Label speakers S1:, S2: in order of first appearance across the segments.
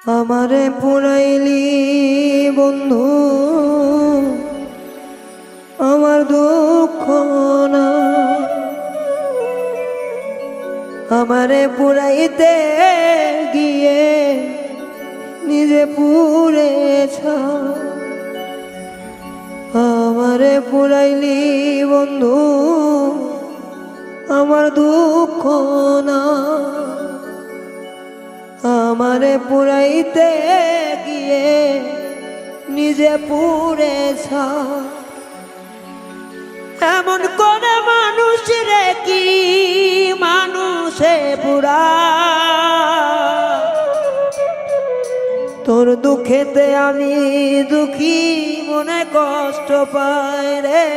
S1: আমারে পুরাইলি বন্ধু আমার দুঃখ না, আমারে পুরাইতে গিয়ে নিজে পুড়েছ। আমারে পুরাইলি বন্ধু আমার দুঃখ না, আমারে পুরাইতে গিয়ে নিজে পুড়েছ। এমন করে মানুষ রে কি মানুষে পুরা, তোর দুঃখেতে আমি দুঃখী মনে কষ্ট পাই রে,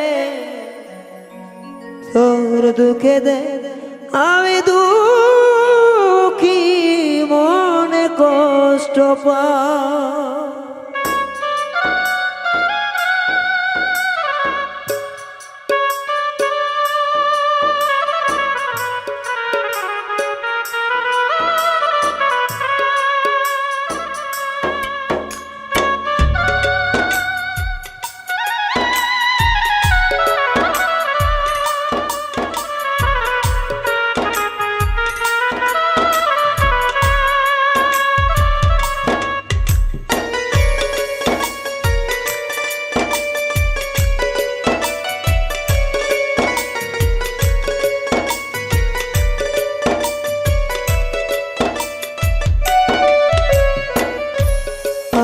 S1: তোর দুঃখেতে আমি দুঃখী মনে কষ্ট পাই।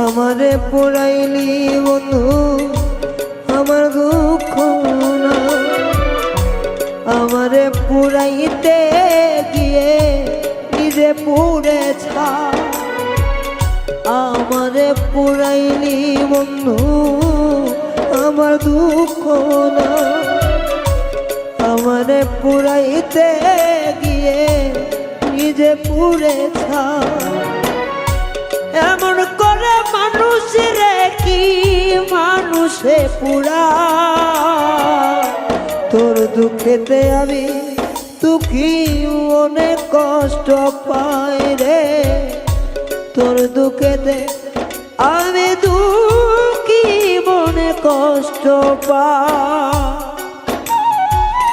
S1: আমারে পুরাইলি বন্ধু আমার দুঃখ না, আমারে পুরাইতে গিয়ে নিজে পুড়েছ। আমারে পুরাইলি বন্ধু আমার দুঃখ না, আমারে পুরাইতে গিয়ে নিজে পুড়েছ। এমন করে মানুষ রে কি মানুষে পুরা, তোর দুঃখেতে আমি দুঃখী অনেক কষ্ট পাই রে, তোর দুঃখেতে আমি দুঃখী মনে কষ্ট পাই।